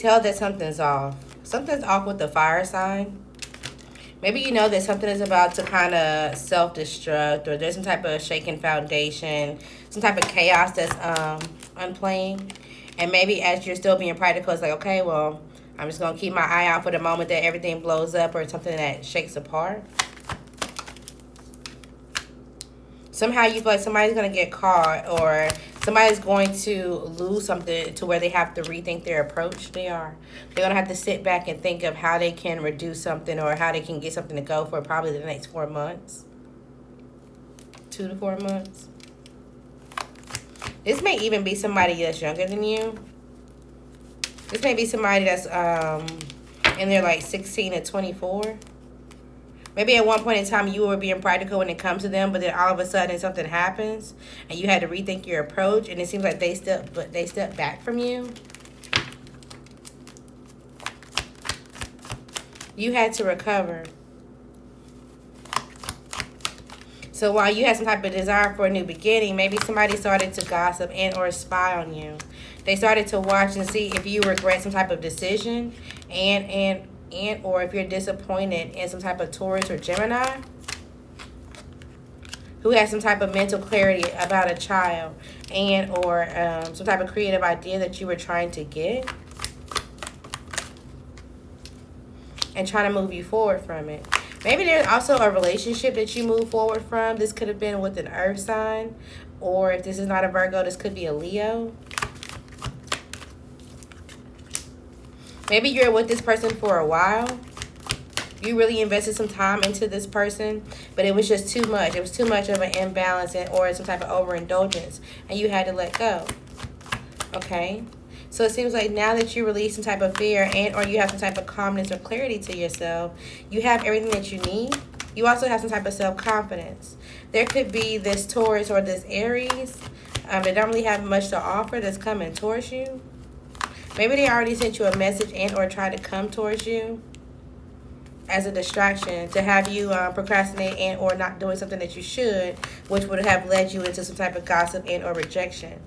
tell that something's off. Something's off with the fire sign. Maybe you know that something is about to kind of self-destruct, or there's some type of shaken foundation, some type of chaos that's unplaying. And maybe as you're still being practical, it's like, okay, well, I'm just going to keep my eye out for the moment that everything blows up or something that shakes apart. Somehow you feel like somebody's going to get caught, or somebody's going to lose something to where they have to rethink their approach. They're going to have to sit back and think of how they can reduce something, or how they can get something to go for probably the next 4 months. 2 to 4 months. This may even be somebody that's younger than you. This may be somebody that's in their like 16 to 24. Maybe at one point in time you were being practical when it comes to them, but then all of a sudden something happens and you had to rethink your approach, and it seems like they stepped back from you. You had to recover. So while you had some type of desire for a new beginning, maybe somebody started to gossip and or spy on you. They started to watch and see if you regret some type of decision, and or if you're disappointed in some type of Taurus or Gemini who has some type of mental clarity about a child, and or some type of creative idea that you were trying to get and trying to move you forward from it. Maybe there's also a relationship that you move forward from. This could have been with an earth sign, or if this is not a Virgo, this could be a Leo. Maybe you're with this person for a while. You really invested some time into this person, but it was just too much. It was too much of an imbalance or some type of overindulgence, and you had to let go. Okay? So it seems like now that you release some type of fear and or you have some type of calmness or clarity to yourself, you have everything that you need. You also have some type of self-confidence. There could be this Taurus or this Aries that don't really have much to offer that's coming towards you. Maybe they already sent you a message and or tried to come towards you as a distraction to have you procrastinate and or not doing something that you should, which would have led you into some type of gossip and or rejection.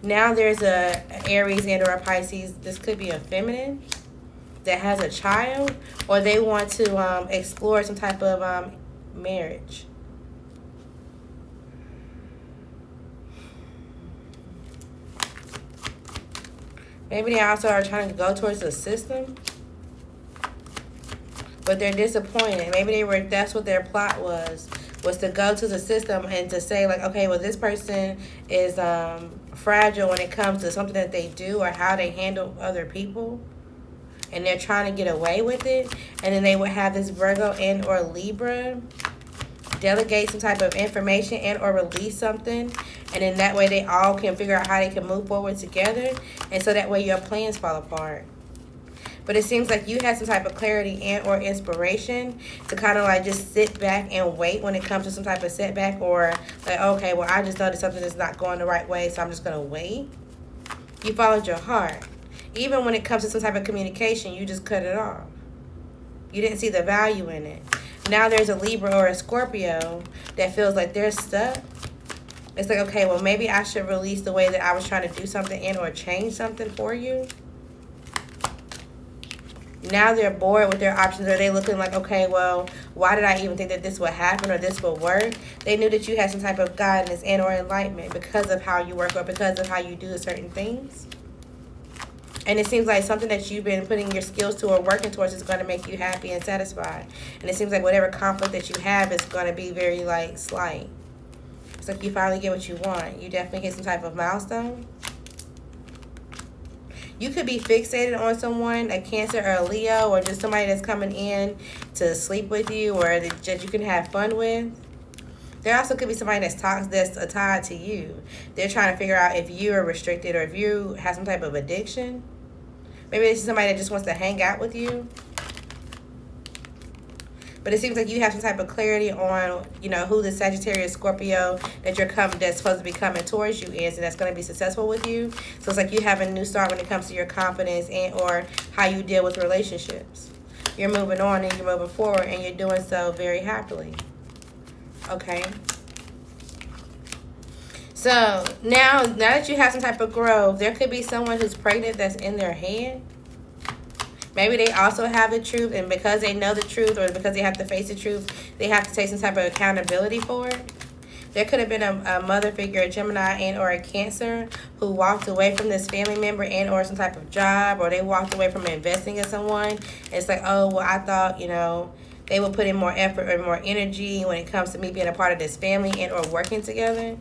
Now there's a Aries and or a Pisces. This could be a feminine that has a child, or they want to explore some type of marriage. Maybe they also are trying to go towards the system, but they're disappointed. Maybe that's what their plot was to go to the system and to say like, okay, well, this person is fragile when it comes to something that they do or how they handle other people, and they're trying to get away with it. And then they would have this Virgo and or Libra delegate some type of information and or release something, and in that way they all can figure out how they can move forward together, and so that way your plans fall apart. But it seems like you had some type of clarity and or inspiration to kind of like just sit back and wait when it comes to some type of setback, or like, okay, well, I just noticed something is not going the right way, so I'm just going to wait. You followed your heart. Even when it comes to some type of communication, you just cut it off. You didn't see the value in it. Now there's a Libra or a Scorpio that feels like they're stuck. It's like, okay, well, maybe I should release the way that I was trying to do something and or change something for you. Now they're bored with their options, or they're looking like, okay, well, why did I even think that this would happen or this would work? They knew that you had some type of guidance and or enlightenment because of how you work or because of how you do certain things. And it seems like something that you've been putting your skills to or working towards is going to make you happy and satisfied. And it seems like whatever conflict that you have is going to be very, like, slight. It's like you finally get what you want. You definitely hit some type of milestone. You could be fixated on someone, a Cancer or a Leo, or just somebody that's coming in to sleep with you or that you can have fun with. There also could be somebody that's tied to you. They're trying to figure out if you are restricted or if you have some type of addiction. Maybe this is somebody that just wants to hang out with you. But it seems like you have some type of clarity on, you know, who the Sagittarius, Scorpio that's supposed to be coming towards you is, and that's going to be successful with you. So it's like you have a new start when it comes to your confidence and or how you deal with relationships. You're moving on and you're moving forward, and you're doing so very happily. Okay. So now that you have some type of growth, there could be someone who's pregnant that's in their head. Maybe they also have the truth, and because they know the truth, or because they have to face the truth, they have to take some type of accountability for it. There could have been a mother figure, a Gemini and or a Cancer, who walked away from this family member and or some type of job, or they walked away from investing in someone. And it's like, oh, well, I thought, they would put in more effort or more energy when it comes to me being a part of this family and or working together.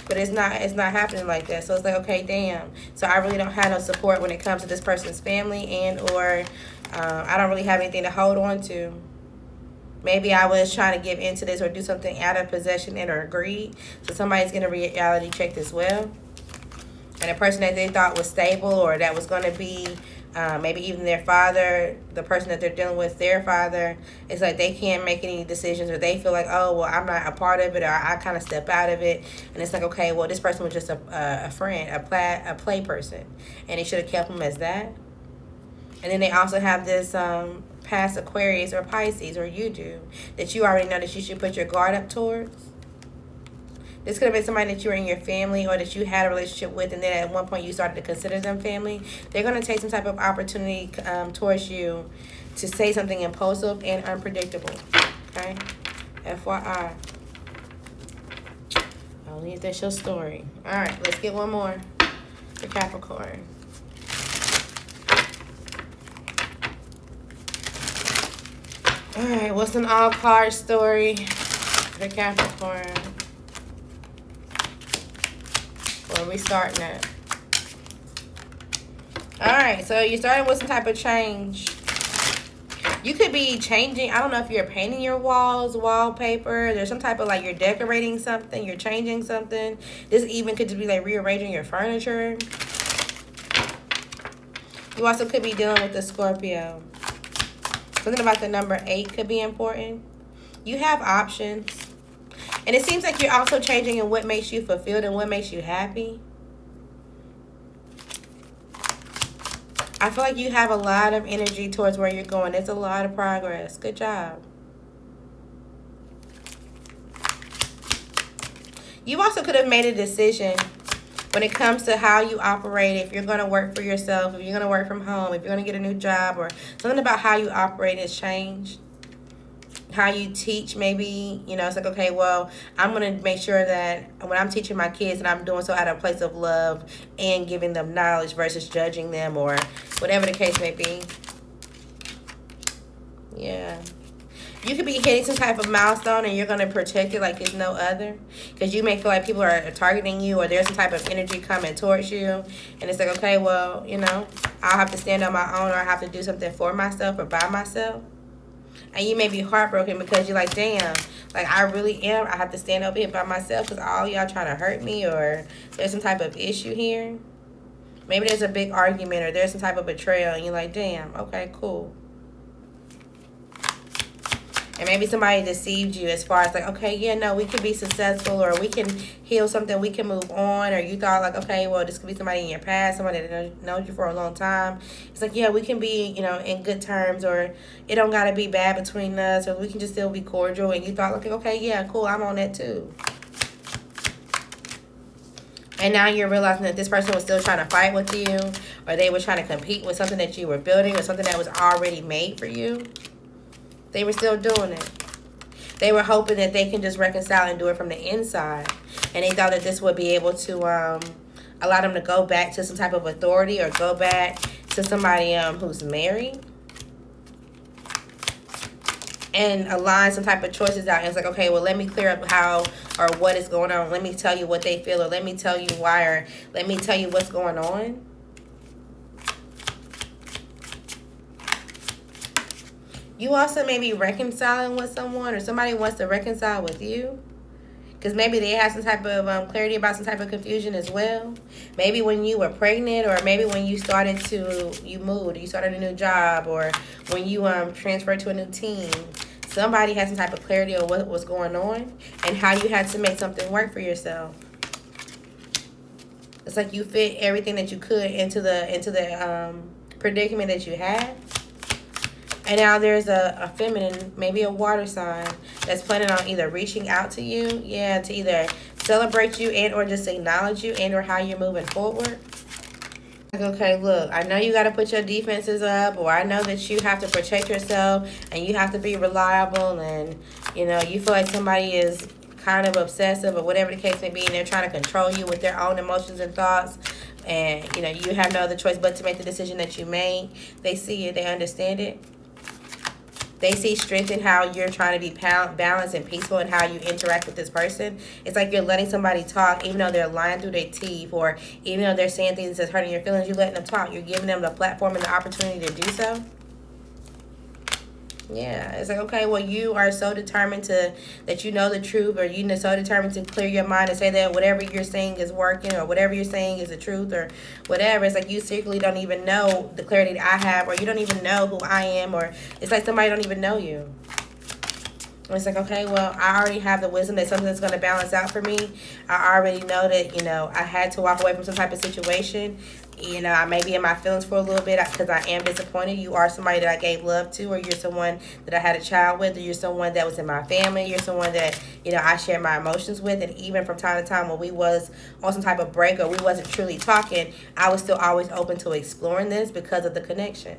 But it's not happening like that. So it's like, okay, damn. So I really don't have no support when it comes to this person's family, and or I don't really have anything to hold on to. Maybe I was trying to give into this or do something out of possession and or greed. So somebody's getting a reality check as well. And a person that they thought was stable, or that was going to be maybe even their father, the person that they're dealing with, their father, it's like they can't make any decisions, or they feel like, oh, well, I'm not a part of it, or I kind of step out of it. And it's like, okay, well, this person was just a friend, a play person, and they should have kept them as that. And then they also have this past Aquarius or Pisces, or you do, that you already know that you should put your guard up towards. This could have been somebody that you were in your family, or that you had a relationship with, and then at one point you started to consider them family. They're going to take some type of opportunity towards you to say something impulsive and unpredictable. Okay? FYI. I'll leave that's your story. All right, let's get one more for Capricorn. All right, what's an all-card story for Capricorn? Where are we starting at? Alright, so you're starting with some type of change. You could be changing. I don't know if you're painting your walls, wallpaper. There's some type of like you're decorating something. You're changing something. This even could just be like rearranging your furniture. You also could be dealing with the Scorpio. Something about the number 8 could be important. You have options. And it seems like you're also changing in what makes you fulfilled and what makes you happy. I feel like you have a lot of energy towards where you're going. There's a lot of progress. Good job. You also could have made a decision when it comes to how you operate, if you're going to work for yourself, if you're going to work from home, if you're going to get a new job, or something about how you operate has changed. How you teach, maybe, it's like, okay, well, I'm going to make sure that when I'm teaching my kids, that I'm doing so out of a place of love and giving them knowledge versus judging them, or whatever the case may be. Yeah. You could be hitting some type of milestone, and you're going to protect it like there's no other. Because you may feel like people are targeting you, or there's some type of energy coming towards you. And it's like, okay, well, I'll have to stand on my own, or I have to do something for myself or by myself. And you may be heartbroken because you're like, damn, like I really am. I have to stand up here by myself because all y'all trying to hurt me, or there's some type of issue here. Maybe there's a big argument, or there's some type of betrayal, and you're like, damn, okay, cool. And maybe somebody deceived you as far as like, okay, yeah, no, we can be successful, or we can heal something, we can move on. Or you thought like, okay, well, this could be somebody in your past, somebody that knows you for a long time. It's like, yeah, we can be, in good terms, or it don't got to be bad between us, or we can just still be cordial. And you thought, okay, yeah, cool, I'm on that too. And now you're realizing that this person was still trying to fight with you, or they were trying to compete with something that you were building, or something that was already made for you. They were still doing it. They were hoping that they can just reconcile and do it from the inside. And they thought that this would be able to allow them to go back to some type of authority, or go back to somebody who's married. And align some type of choices out. And it's like, okay, well, let me clear up how or what is going on. Let me tell you what they feel, or let me tell you why, or let me tell you what's going on. You also may be reconciling with someone, or somebody wants to reconcile with you. Because maybe they have some type of clarity about some type of confusion as well. Maybe when you were pregnant, or maybe when you you moved, you started a new job, or when you transferred to a new team. Somebody had some type of clarity on what was going on and how you had to make something work for yourself. It's like you fit everything that you could into the predicament that you had. And now there's a feminine, maybe a water sign, that's planning on either reaching out to you, to either celebrate you and or just acknowledge you and or how you're moving forward. Like, okay, look, I know you got to put your defenses up, or I know that you have to protect yourself and you have to be reliable, and, you know, you feel like somebody is kind of obsessive or whatever the case may be, and they're trying to control you with their own emotions and thoughts, and, you know, you have no other choice but to make the decision that you made. They see it. They understand it. They see strength in how you're trying to be balanced and peaceful in how you interact with this person. It's like you're letting somebody talk even though they're lying through their teeth, or even though they're saying things that's hurting your feelings. You're letting them talk. You're giving them the platform and the opportunity to do so. Yeah, it's like, okay, well, you are so determined that you know the truth, or you're so determined to clear your mind and say that whatever you're saying is working, or whatever you're saying is the truth, or whatever. It's like you secretly don't even know the clarity that I have, or you don't even know who I am, or it's like somebody don't even know you. And it's like, okay, well, I already have the wisdom that something's going to balance out for me. I already know that, you know, I had to walk away from some type of situation. You know, I may be in my feelings for a little bit because I am disappointed. You are somebody that I gave love to, or you're someone that I had a child with, or you're someone that was in my family. You're someone that, you know, I share my emotions with. And even from time to time when we was on some type of break or we wasn't truly talking, I was still always open to exploring this because of the connection.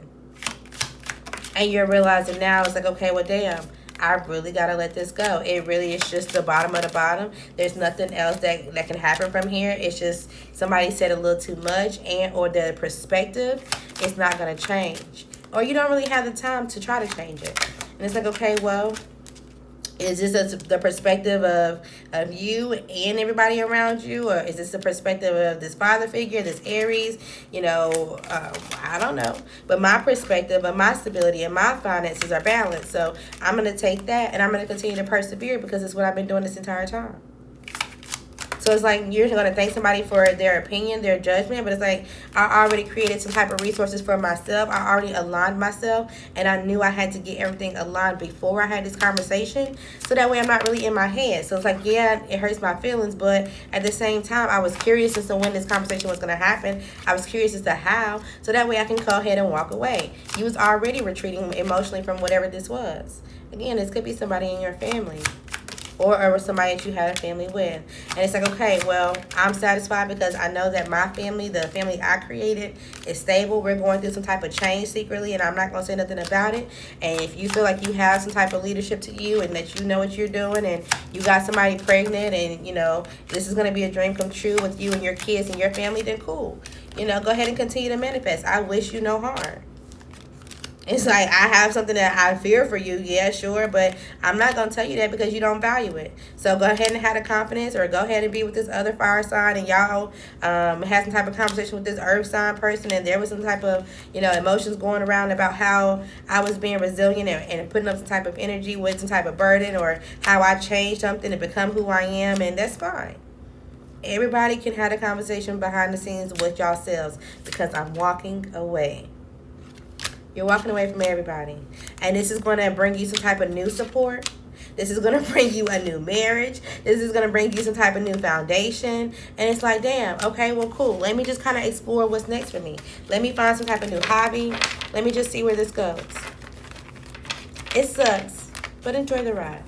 And you're realizing now, it's like, okay, well, damn, I really got to let this go. It really is just the bottom of the bottom. There's nothing else that can happen from here. It's just somebody said a little too much, and or the perspective is not going to change. Or you don't really have the time to try to change it. And it's like, okay, well, is this the perspective of you and everybody around you? Or is this the perspective of this father figure, this Aries? You know, I don't know. But my perspective of my stability and my finances are balanced. So I'm going to take that and I'm going to continue to persevere because it's what I've been doing this entire time. So it's like you're going to thank somebody for their opinion, their judgment, but it's like I already created some type of resources for myself. I already aligned myself, and I knew I had to get everything aligned before I had this conversation, so that way I'm not really in my head. So it's like, yeah, it hurts my feelings, but at the same time, I was curious as to when this conversation was going to happen. I was curious as to how, so that way I can go ahead and walk away. You was already retreating emotionally from whatever this was. Again, this could be somebody in your family. Or somebody that you had a family with. And it's like, okay, well, I'm satisfied because I know that my family, the family I created, is stable. We're going through some type of change secretly, and I'm not going to say nothing about it. And if you feel like you have some type of leadership to you and that you know what you're doing, and you got somebody pregnant, and, you know, this is going to be a dream come true with you and your kids and your family, then cool. You know, go ahead and continue to manifest. I wish you no harm. It's like, I have something that I fear for you. Yeah, sure. But I'm not going to tell you that because you don't value it. So go ahead and have the confidence, or go ahead and be with this other fire sign, and y'all had some type of conversation with this earth sign person, and there was some type of, you know, emotions going around about how I was being resilient and putting up some type of energy with some type of burden, or how I changed something to become who I am. And that's fine. Everybody can have a conversation behind the scenes with yourselves because I'm walking away. You're walking away from everybody. And this is going to bring you some type of new support. This is going to bring you a new marriage. This is going to bring you some type of new foundation. And it's like, damn, okay, well, cool. Let me just kind of explore what's next for me. Let me find some type of new hobby. Let me just see where this goes. It sucks, but enjoy the ride.